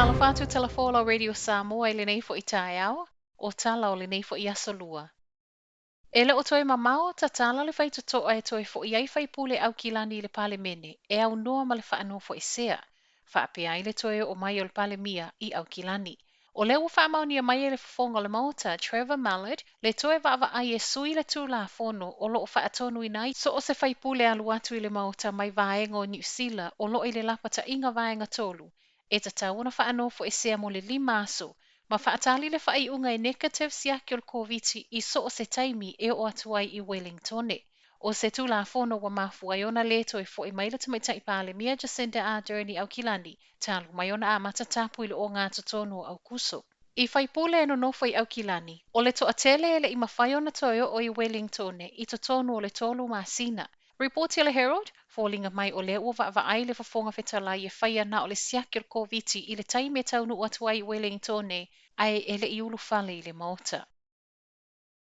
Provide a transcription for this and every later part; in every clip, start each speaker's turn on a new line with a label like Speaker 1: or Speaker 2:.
Speaker 1: Talafatu Telefola Radio Samoa le nei fo i taeao, o tala o le nei fo i asolua. Ele o toi mamao ta tala le fai totoa e toi fo i ai faipule Aukilani le pale mene, e au noa ma le faanofoesea. Faapea ai le toi o mai o le pale mia i Aukilani. O le ua faamaunia mai e le fofonga le maota, Trevor Mallard, le toi vaavaai e sui le tulafono o loo faatonu inai, so o se faipule alu atu i le maota mai vaenga o New Zealand o loo i le lapata inga vaenga tolu. E ta tauna faanofoesea mo le lima aso, ma faatali le faaiʻuga e negative siaki o le Koviti i so o se taimi e o atu ai i Wellingtone. O se tulafono ua mafu ai ona lē toe foʻi mai le tamaitaʻi palemia Jacinda Ardern i Aukilani, talu mai ona Amata tapu i le o ngā totonu o Aukuso. I faipule e nonofo i Aukilani, o le toʻatele e leʻi mawhai ona toe o i Wellingtone i totonu o le tolu masina. Reporti le Herald, fōlinga mai o le ua vaavaai le fofonga fetalai e whaia na o le siaki o le Koviti i le taimi e taunu atu ai i Wellingtone, ai e le iulu fale i le maota.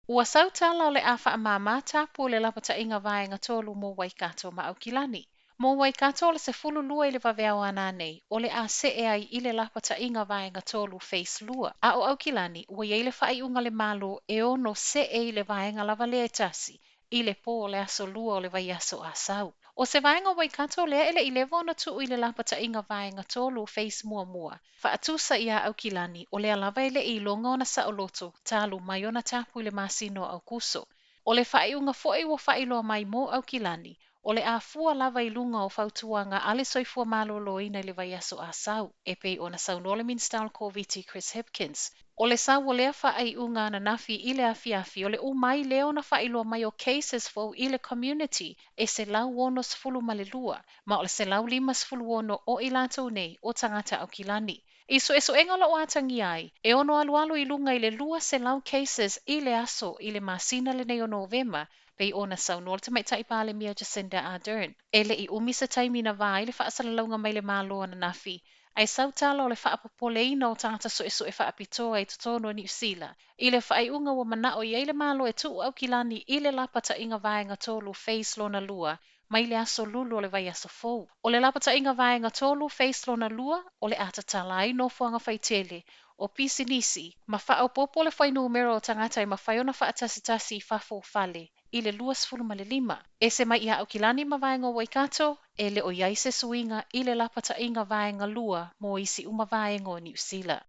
Speaker 1: Ua sautala o le a Faamama tapu o le lapata inga vaenga tolu mo Waikato ma Aukilani. Mo Waikato o le se fulu lua i le vaveao ana nei, o le a se e ai i le lapata inga vaenga tolu face lua. A o Aukilani, ua iei le whaiunga le malo e ono se e i le vaenga lava le etasi, i le po o le aso lua o le vaiaso a sau. O se vaenga Waikato lea ele i levo na tuu i le lapata inga vaenga tolu face mua mua. Faatusa ia Aukilani o le alava ele i longa ona sa o loto, talu mai ona tapu i le masino au kuso. O le whaiunga foe ua whailoa mai mo Aukilani, o le a fua lava i lunga o fautuanga ale soifua malolo ina le vaiaso a sau, e pei ona saunole minstyle Koviti Chris Hipkins. O le sau o lea whaaiunga na nafi i le afiafi o le umai leo na whailoa mai o cases fo i le community e se lau ono sfulu malelua, ma o le se lau lima sfulu ono o i latou nei o tangata Aukilani. I so engalo o atangi ai, e ono alu i lunga i le lua se lau cases i le aso i le masina le nei o Novema, pei ona saunol te maitai pale mia Jacinda Ardern. Ele i umi se taimi na vai le whaasalaunga mai le malo na nafi, ai sautala o le whaapopoleina o tangata so e whaapitoa i totono New Zealand. I le whaiunga wa manao i eile malo e tuu Aukilani i le lapata inga vaenga tolu face lona lua, mai le aso lulu o le vai aso fou. O le lapata inga vaenga tolu face lona lua, o le atatalai nofoaga faitele, o pisi nisi, ma whao popo le whai numero o tangata i ma whaiona whaatasitasi i whafo fale, i le luas fulu ma le lima. E se mai ia Aukilani ma vaenga Waikato, e le o iai se suinga i le lapata inga vaenga lua mo isi uma vaenga o New Zealand.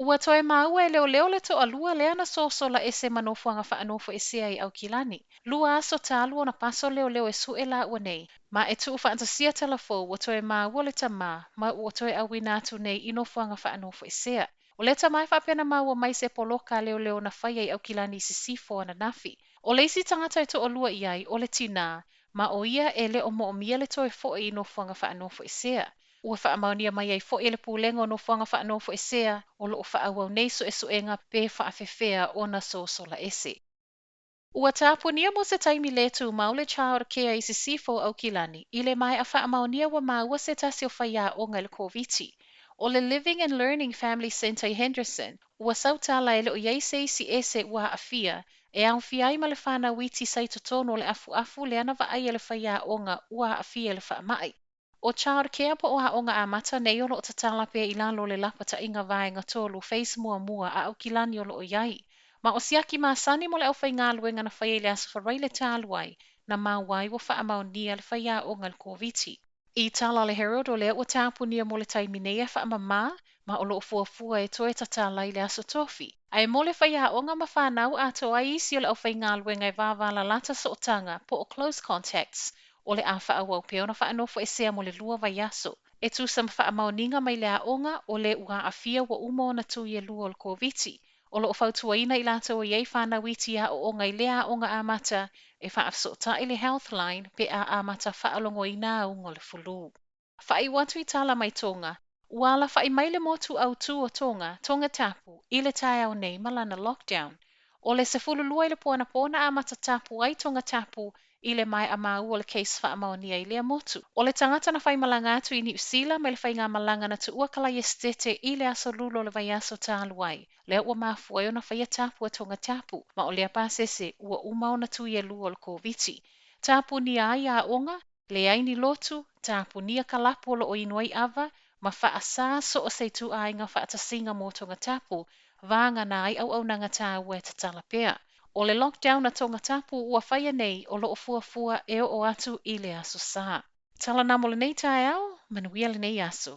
Speaker 1: Ua toe maua e leo le toa lua lea na sosola e se manofuanga faanofoesea i Aukilani. Lua aso talu ona paso leo e su e la ua nei. Ma e tuu fantasia telefo ua toe maua le tama, ma ua toe awina atu nei i nofuanga faanofoesea. O le tamai whapena maua mai se poloka leo na whaia i Aukilani si sifo ana nafi. O le isi tangata e toa lua iai o le tina, ma o ia e le o moomia le toe fo i nofuanga faanofoesea. Ua whaamaunia mai ai fo i le pūlenga o nofuanga faanofoesea o loo whaawau nei so e suenga pe whaafewhea o na sosola ese. Ua tāpunia mo se taimi letu maule child care i se sifo Aukilani, i le mai a whaamaunia wa maua se tasi o faiaoga le Koviti. O le Living and Learning Family Centre I Henderson, ua sautala e le o iei se isi ese ua afia, e au fiai ma le whanawiti sai totono le afu le ana wa ai le faiaoga ua afia le whaamai. O child care po o haonga Amata nei o loo tatala pe i lalo le lapata inga vaenga tolu face mua a Aukilani o loo iai. Ma o siaki masani mo le au whai ngā luenga na whai le aso wharai le tāluai na mawai wa wha amau nia le whaia o ngal Koviti. I tala le Herald o le ua tāpunia mo le taimi nei a Faamama, ma o loo fuafua e toe tatala i le aso tofi. Ai mo le whaia o ngā mawhanau a to ai isi o le au whai ngā luenga e vāvala lata so tanga po o close contacts, o le a whaawau pe ona faanofoesea mo le lua vaiaso. E tu sam whaamauninga mai le aonga o le ua afia wa umo na tu i lua o le Koviti. O loo fautuaina i lātou iei whanawiti a o ngai le aonga Amata e whaafsota i le Healthline pe a Amata whaalongo i nā ungo le fulu. Whai watu i tala mai tonga, uala whai mai le motu au tu o Tongatapu i le tai au nei malana lockdown. O le se fulu lua i le pōna Amata tapu ai Tongatapu i le mai a mau o le case whaamaonia i lea motu. O le tangata na whai malanga atu i New Zealand me le whai ngā malanga na tu ua kalai estete i le aso lulo le vai aso tāluai. Lea ua mafua o na whai tapu a Tongatapu, ma o lea pāsese ua umao na tu i lua o le Koviti. Tapu ni ai a onga, le ai ni lotu, tapu ni a kalapu o lo o inuai ava, Ma whaasā so o sei tu ai ngā whaatasinga mō Tongatapu, vānga nā ai au nanga tā ue te talapea. O le lockdown na Tongatapu ua whaia nei o loo fuafua e o atu i le aso sā. Tala nā mo le nei tae au, manuia le nei aso.